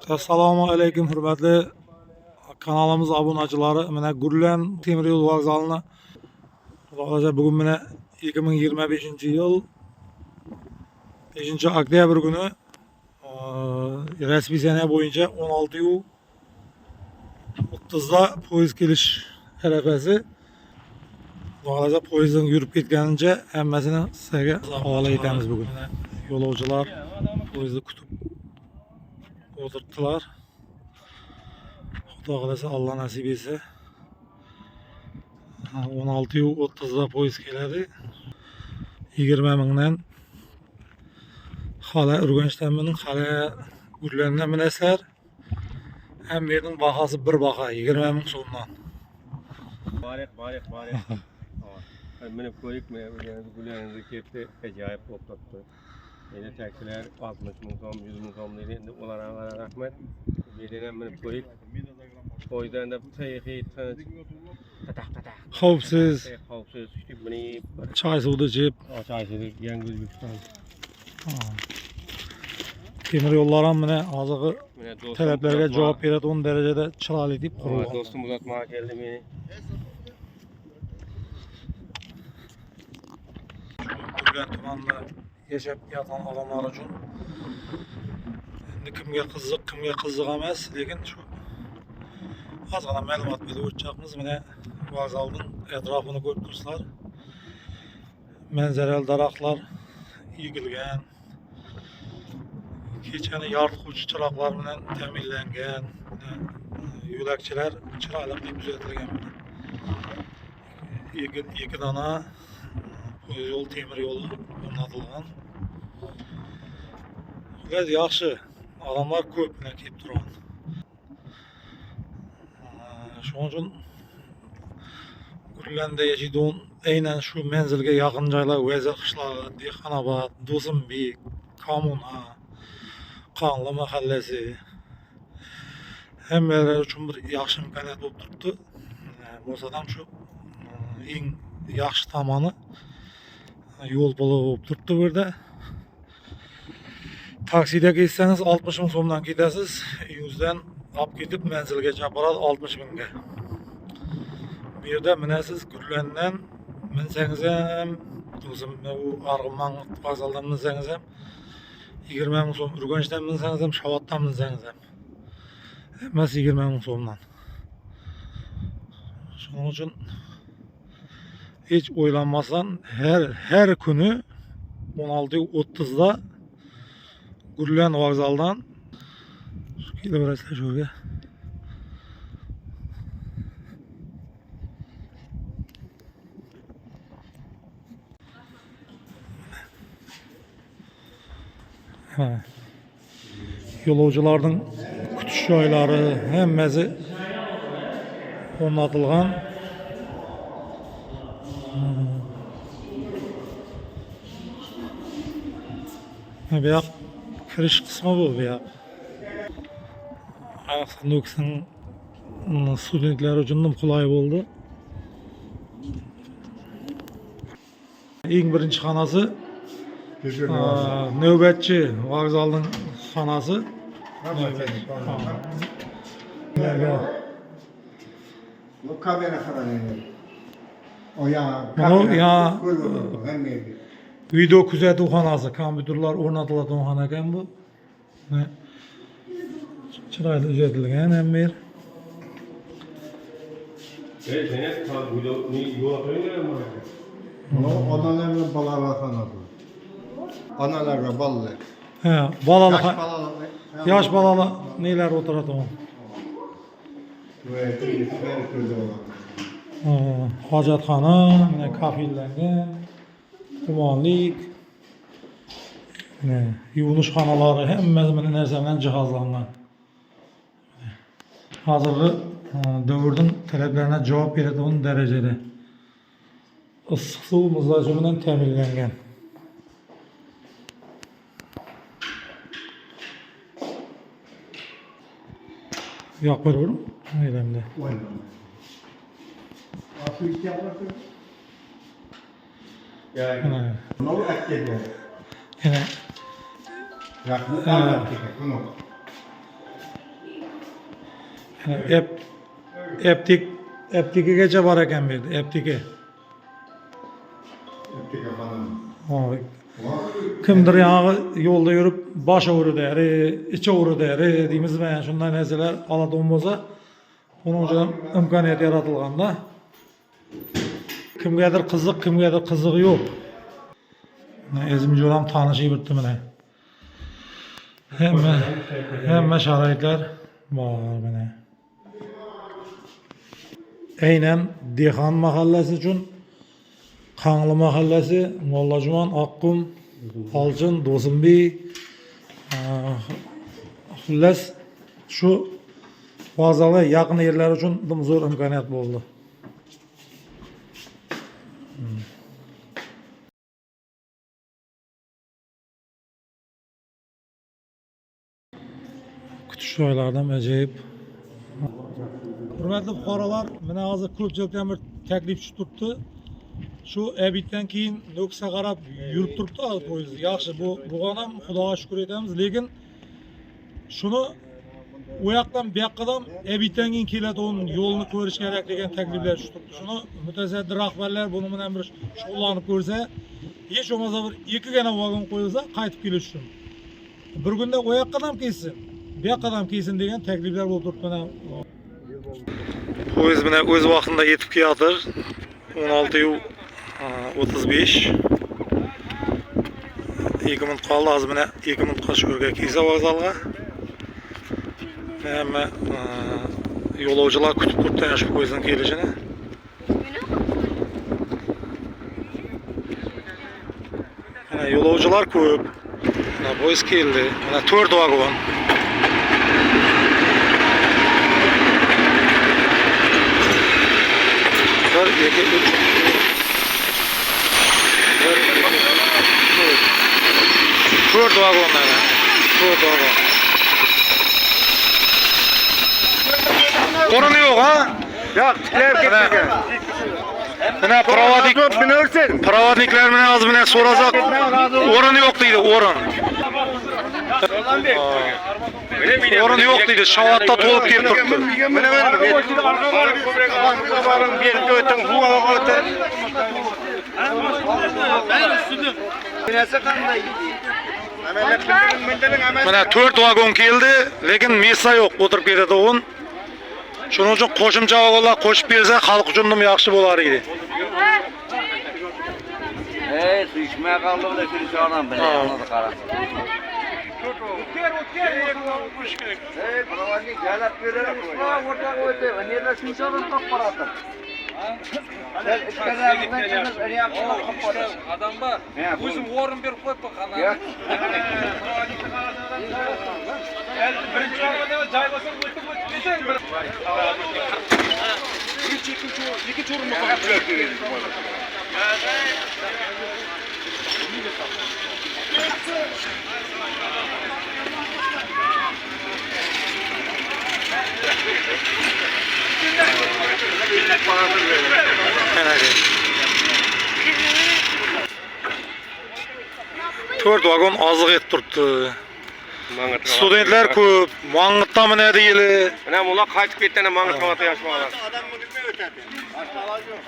Assalomu alaykum hurmatli kanalımız abunachilari. Mana Gurlen temir yo'l vokzalini bugun mana 2025-yil 5-oktyabr kuni rasmiy sana bo'yicha 16:30da poyezd kelish arafasi. Hozir poyezdning yurib ketganicha hammasini sizlarga havola etamiz bugun. Yo'lovchilar poyezdni kutib o'tiribdilar. Xudo xolasa Allah nasib etsa 16:30da poyezd keladi. 20 mingdan hali Urganchdan minib, hali Gurlendan minasizlar. Ham yerning bahası bir baha 20 ming so'mdan. Barik. Minib ko'rik, Gurlenni ketdi, ajoyib to'xtatdi. Endi taksilar 60 ming so'm, 100 ming so'm deydi. Endi ularga rahmat. Biridan minib ko'rik. Poyezddan da tinch, Xavfsiz, minib, choy suvni ichib, Yangi O'zbekiston. temir yo'llar ham mana hozirgi talablarga javob beradigan darajada chiroyli deb qurilgan. Do'stim uzatmoqqa keldi meni. Gurlen tumanida yashab yotgan odamlar uchun endi kimga qiziq emas, lekin shu ozgina ma'lumot berib o'tmoqchimiz. Mana vokzalning atrofini ko'rib turibsizlar. Manzarali daraxtlar egilgan. Kechani yorituvchi chiroqlar bilan ta'minlangan. Yo'lakchalar chiroyli qilib tuzatilgan. Ikki dona poyezd yo'l temir yo'li o'rnatilgan. Gaz yaxshi, odamlar ko'p kelib turgan. Shuning uchun Gurlenda yashaydigan aynan shu manzilga yaqin joylar Vazir qishlog'i, Dehqonobod, Do'simbek, Kommuna, Qonli mahallasi hammalar uchun bir yaxshi imkoniyat bo'lib turibdi. Bo'lsa ham shu eng yaxshi tomoni yo'l puli bo'lib turibdi bu yerda. Taksida ketsangiz 60 ming so'mdan ketasiz. Uyingizdan olib ketib manzilgacha boradi 60 mingga. Bu yerda minasiz Gurlendan minsangiz ham, o'zim u Arg'umon vokzaldan minsangiz ham 20 ming so'm, Urganchdan minsangiz ham, Shovotdan minsangiz ham hammasi 20 ming so'mdan. Shuning uchun hech o'ylanmasdan har kuni 16:30da Gurlen vokzaldan kelaverasizlar shu yerga. Yo'lovchilarning kutish joylari hammasi o'rnatilgan. Bu yoq kirish qismi bu yoq. Nuksning studentlar uchun ham qulay bo'ldi. Eng birinchi xonasi navbatchi vokzalning xonasi. Bu kamera xonasi. O ya. Video kuzatuv xonasi, kompyuterlar o'rnatiladigan xona ekan bu. Chiroyli uzatilgan hamma yer. Onalar ve balalar xonasi. Onalar ve balalar. Balalar. Yosh balalar nelar o'tiradi? Hojatxona, mana kafillangan, umonlik, yuvinish xonalari hammasi mana narsa bilan jihozlangan. Hozirgi davrning talablarına javob beradigan darajada issiq suv muzlashi bilan ta'minlangan. Yoq beraverim. Aylamda. Eptikigacha bor ekan bu yerda, eptiki. Eptike falan. Oy. Kimdir yağı yolda yürüp baş ağrı deri, iç ağrı deri deyimizmi yani şunday narsalar aladigan bo'lsa, onun uchun imkoniyat yaratilganda. Kimgadir qiziq, kimgadir qizig'i yo'q. O'zim jo'ram tanishib o'tdi mana. Hamma sharoitlar bor mana. Aynan Dehqon mahallasi uchun Qangli mahallasi, Mollajuman, Oqqum, Olchin, Do'stinbey, xullas shu vokzalga yaqin yerlar uchun zo'r imkoniyat bo'ldi. Kutish joylaridan ajoyib. Hurmatli fuqarolar, mana hozir ko'pchilikdan bir taklif tushib turibdi. Şu ebitdan keyin Nukusga qarab yurib turibdi poyezd. Yaxshi, bugan ham Xudoga shukr etamiz, lekin shuni u yoqdan bu yoqqadan ebitdan keyin keladigan yo'lni ko'rish kerak degan takliflar tushib turibdi. Shuni mutasaddi rahbarlar buni bilan bir shug'ullanib ko'rsa, hech bo'lmasa bir ikkigina vagon qo'yilsa, qaytib kelish uchun. Bir kunda u yoqqadan kelsin, bu yoqqadan kelsin degan takliflar bo'lib turibdi mana. Poyezd bilan o'z vaqtida yetib keladi. 16:35. 2 minut qoldi, hozir mana 2 minutga shularga kelsa vokzalga. Hamma yo'lovchilar kutib turibdi shu poyezdning kelishini. Mana yo'lovchilar ko'p. Mana poyezd keldi. Mana 4 vagon. Bir, iki, üç. Dört vagonlar. 4 vagon. Orun yok ha? Yo'q, tiklab ketgan. Mana provodniklar bilan hozir bilan so'rasak, o'rin yo'q deydi, o'rin. O'rin yo'q deydi, shavatda to'lib kelib turibdi. Mana berib o'tin, bu o'tin. Mana 4 vagon keldi, lekin mesa yo'q, o'tirib ketadigan. Shuning uchun qo'shimcha vagonlar qo'shib bersa, xalq uchun ham yaxshi bo'lar edi. Su içmeye kaldı bile sürü çağıran bile anladı kara. Provadnik gelip verelim usta orta koydu. Nerede sürü çağıran kaparattım. Sen içkelerden çıkmış öyle yapmalar kapattım. Adam var. Özüm orun bir koyup bakana. Ya. Birinci ormanda caylasın koydum. İki çorum mu koyup? Dört vagon azık et turibdi. Studentlar ko'p, Mang'itdan mana deyili. Mana bular qaytib ketdi, Mang'it qavati yashmoqlar. Adam mı gitmiyor ötedi? Aşağılar yok.